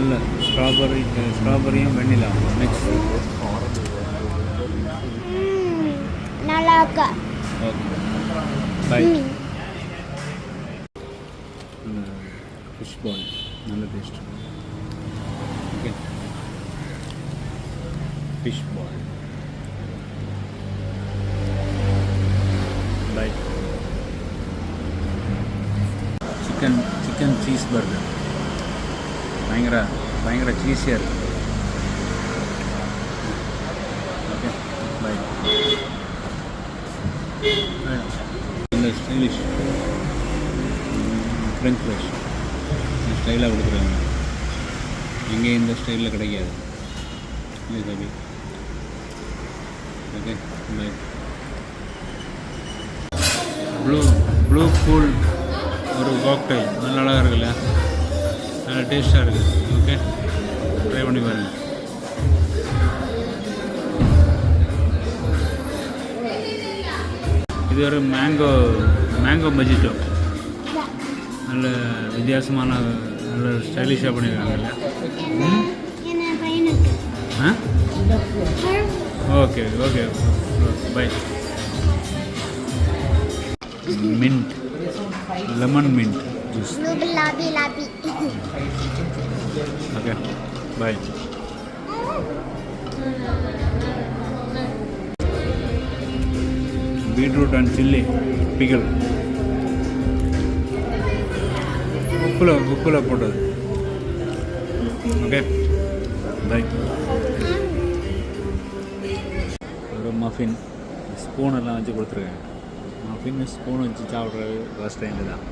இல்லை ஸ்ட்ராபெரியும் வெண்ணிலா மிக்ஸ். நல்லா இருக்கா? Okay bye. ஃபிஷ் பால் நல்ல taste. Okay fish ball bye. Chicken cheese burger பயங்கர சீஸியாக இருக்குது. Okay bye. இந்த ஸ்டைலிஷ் ஃப்ரெஞ்ச் ஃப்ரைஸ் இந்த ஸ்டைலாக கொடுக்குறாங்க. எங்கேயும் இந்த ஸ்டைலில் கிடைக்காது. இல்லை தம்பி. Okay bye. ப்ளூ கூல் ஒரு காக்டைல் நல்ல அழகாக இருக்குல்ல, நல்ல டேஸ்ட்டாக இருக்குது. ஓகே ட்ரை பண்ணி பாருங்கள். இது ஒரு மேங்கோ மஜிட்டோ. நல்ல வித்தியாசமான நல்ல ஸ்டைலிஷாக பண்ணியிருக்காங்கல்ல. ஆ okay okay bye. Mint lemon mint juice. Okay bye. Beetroot and chilli pickle உப்பில் போட்டது. Okay bye. ஒரு மஃபின் ஸ்பூன் எல்லாம் வச்சு கொடுத்துருக்கேன். மஃபின் ஸ்பூன் வச்சு சாப்பிட்றது ஃபர்ஸ்ட் டைம் தான்.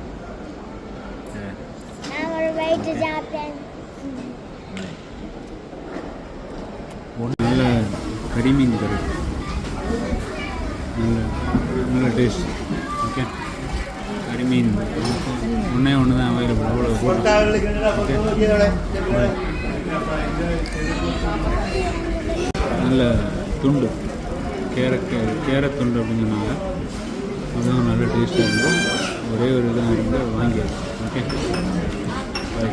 நல்ல கரிமீன் கறி, நல்ல டேஸ்ட். ஓகே கரிமீன் ஒன்று தான் அவைலபிள். அவ்வளோ நல்ல துண்டு கேரட் துண்டு அப்படின்னு சொன்னாங்க. அதுவும் நல்ல டேஸ்ட்டாக இருந்தது. ஒரே ஒரு இதாக இருந்து வாங்கியாச்சு. Okay bye.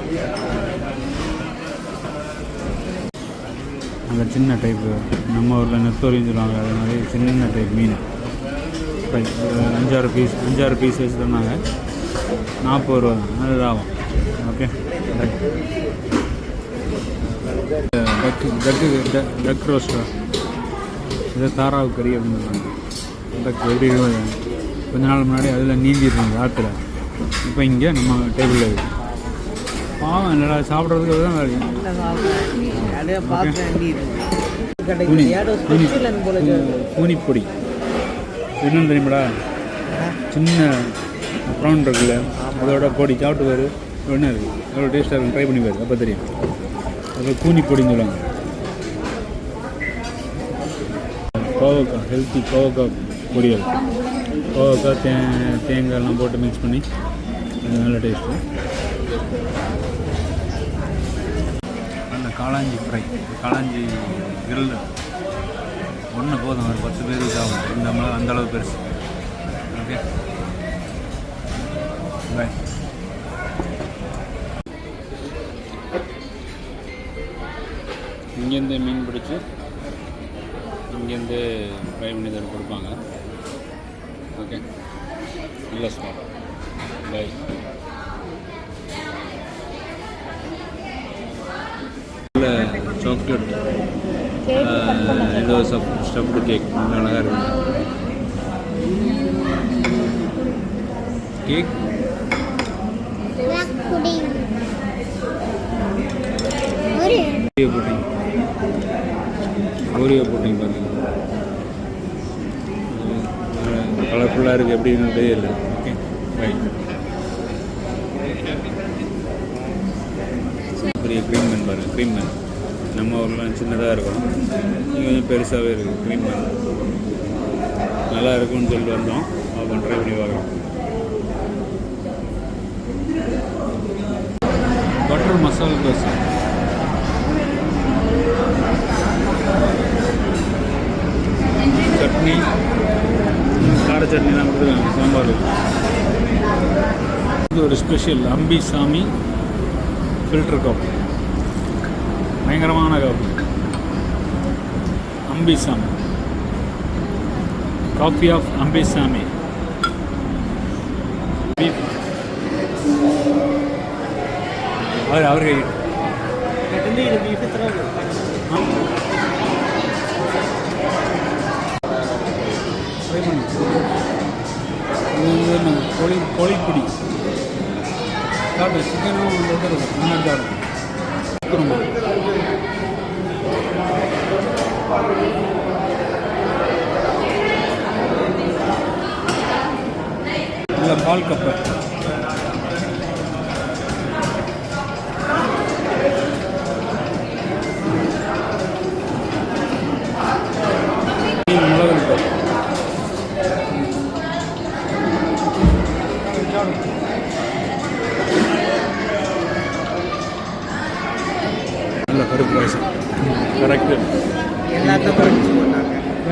அந்த சின்ன டைப்பு நம்ம ஊரில் நெத்தோரின்னு சொல்லுவாங்க, அது மாதிரி சின்ன டைப் மீன் பை. ஒரு 5-6 பீஸ் வச்சு தந்தாங்க. 40 ரூபா தான். நல்ல ஆகும். ஓகே டக் ரோஸ்டா. இது தாராவு கறி அப்படின்னு சொன்னாங்க. டக் எப்படி கொஞ்ச நாள் முன்னாடி அதில் நீந்திருந்தாங்க ஆற்றுல. இப்போ இங்கே நம்ம டேபிளில் இருக்குது. பாவம் இல்லைடா, சாப்பிட்றதுக்கு அதுதான் வேலை. கூனிப்பொடி என்னன்னு தெரியுமாடா? சின்ன ப்ரான் இருக்குல்ல, அதோட பொடி சாப்பிட்டு பாரு. என்ன இருக்குது, எவ்வளோ டேஸ்ட்டாக இருக்கும். ட்ரை பண்ணி பாரு, அப்போ தெரியும். அது கூனிப்பொடின்னு சொல்லுவாங்க. கோவக்காய், ஹெல்த்தி கோவக்காய் பொரியல். கோவக்காய் தேங்காயெல்லாம் போட்டு மிக்ஸ் பண்ணி அது நல்ல டேஸ்ட்டு. நல்ல காளாஞ்சி ஃப்ரை, காளாஞ்சி கிரில். ஒன்று போதும், ஒரு 10 பேருக்கு ஆகும். அந்தளவு பெருசு. Okay bye. இங்கேருந்து மீன் பிடிச்சி இங்கேருந்து ஃப்ரை பண்ணி தான் கொடுப்பாங்க. ஓகே நல்ல ஸ்பாட். பாய். நல்ல சாக்லேட் ஏதோ ஸ்டஃப்டு கேக் நல்ல அழகாக இருக்குது. கேக் ஓரியோ போட்டிங் பாருங்க. கலர்ஃபுல்லாக இருக்குது, எப்படின்னு தெரியல. Okay bye. பெரிய க்ரீம் மேன் பாருங்கள். க்ரீம் மேன் நம்ம ஊர்லாம் சின்னதாக இருக்கும், இங்கே கொஞ்சம் பெருசாகவே இருக்குது. க்ரீம் மேன் நல்லா இருக்குன்னு சொல்லிட்டு வந்தோம். அப்போ ட்ரை பண்ணி பார்க்குறோம். பட்டர் மசாலா தோசை. சட்னி, கார சட்னிலாம் கொடுத்துருக்காங்க. சாம்பார். இது ஒரு special Ambi Samy filter coffee. பயங்கரமான coffee. Ambisamy, coffee of Ambisamy. அவர் கை கோழிப்பிடி சாப்பிட்டு சிக்கனும் நல்ல பால் கப்பை நல்ல பருப்பு பாயசம். கரெக்டு. எல்லாத்தையும்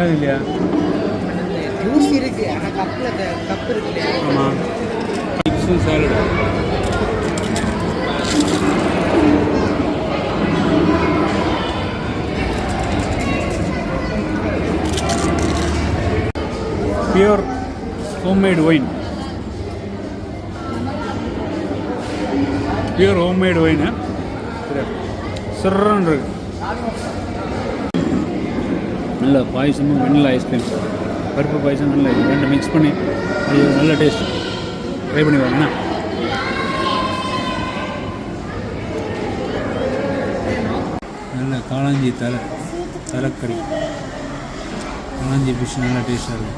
ஏன் இல்லையா? ஜூஸ் இருக்கு, ஆனால் கப்பு இருக்கு இல்லையா? ஆமாம். மிக்ஸும் salad. Pure homemade wine. Pure homemade wine சிறன்னு இருக்கு. நல்ல பாயசமும் வெண்ணிலா ஐஸ்கிரீம், பருப்பு பாயசம் நல்ல ரெண்டு மிக்ஸ் பண்ணி அது நல்ல டேஸ்ட். ட்ரை பண்ணி வாங்கண்ணா. நல்ல காளாஞ்சி தலைக்கறி, காளாஞ்சி ஃபிஷ் நல்லா டேஸ்ட்டாக இருக்கும்.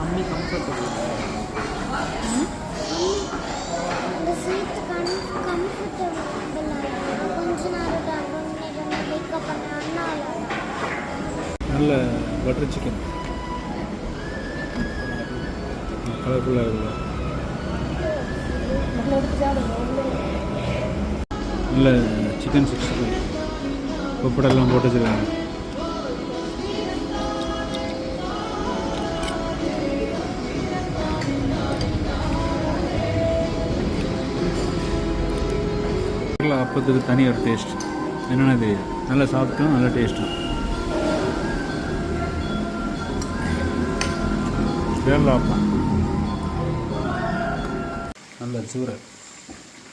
அந்த சீட்டு கம்ஃபர்டபுள் கொஞ்ச நேரம் மேக்கப் பண்ண நல்ல பட்டர் சிக்கன் கலர்ஃபுல்லாக இருக்குல்ல. நல்ல சிக்கன் 65 பப்படெல்லாம் போட்டு வச்சுருக்காங்க. அப்பத்துக்கு தனி ஒரு டேஸ்ட் என்னென்ன தெரியுது. நல்லா சாப்பிட்டோம், நல்ல டேஸ்ட்டும். கேரளாப்பம் நல்ல சூரை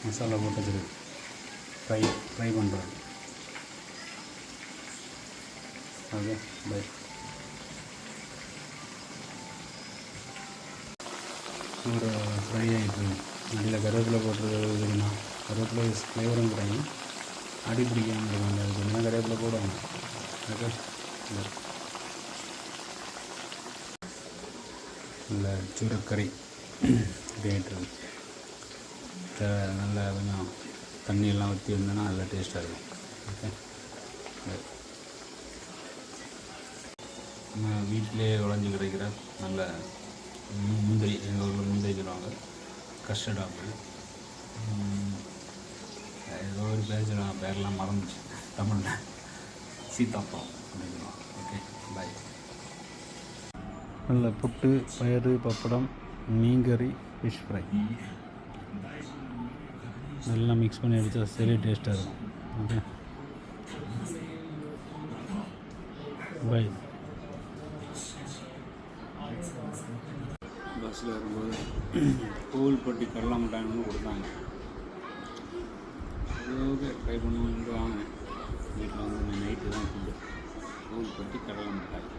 மசாலா போட்டு வச்சுருக்கு. ஃப்ரை பண்ணுறோம். Okay bye. சூரை ஃப்ரை ஆகிட்டு நல்ல கருவேப்பிலை போட்டுருக்குதுன்னா கருவேப்பிலை ஃப்ளேவரும் கிடைக்கும். அடி பிடிக்காமல் இருக்கும். அதுக்கு என்ன கருவேப்பிலை போடுவாங்க. ஓகே நல்ல சூரக்கறி ரேட்டு நல்லா கொஞ்சம் தண்ணியெல்லாம் ஊற்றி இருந்தோன்னா நல்லா டேஸ்ட்டாக இருக்கும். ஓகே நம்ம வீட்டிலே உழைஞ்சி கிடைக்கிற நல்ல முந்திரி, எங்கள் ஊரில் முந்திரி சொல்லுவாங்க, கஸ்டர்ட் ஆப்பிள், ஏதோ ஒரு பேர் சொல்லுவாங்க, பேரெலாம் மறந்துச்சு தமிழில், சீத்தாப்பழம் அப்படின்னு சொல்லுவாங்க. Okay bye. நல்ல புட்டு, பயிறு, பப்படம், மீன்கறி, ஃபிஷ் ஃப்ரை நல்லா மிக்ஸ் பண்ணி அடித்தா சரி டேஸ்ட்டாக இருக்கும். Okay bye. பஸ்ஸில் வரும்போது கோவில்பட்டி கடலை மிட்டாய்னு கொடுத்தாங்க. ஓகே ட்ரை பண்ணுவோம்னு வாங்கினேன். வீட்டில் வந்து நைட்டு தான் ஃபுட்டு. கோவில்பட்டி கடலை மிட்டாய்.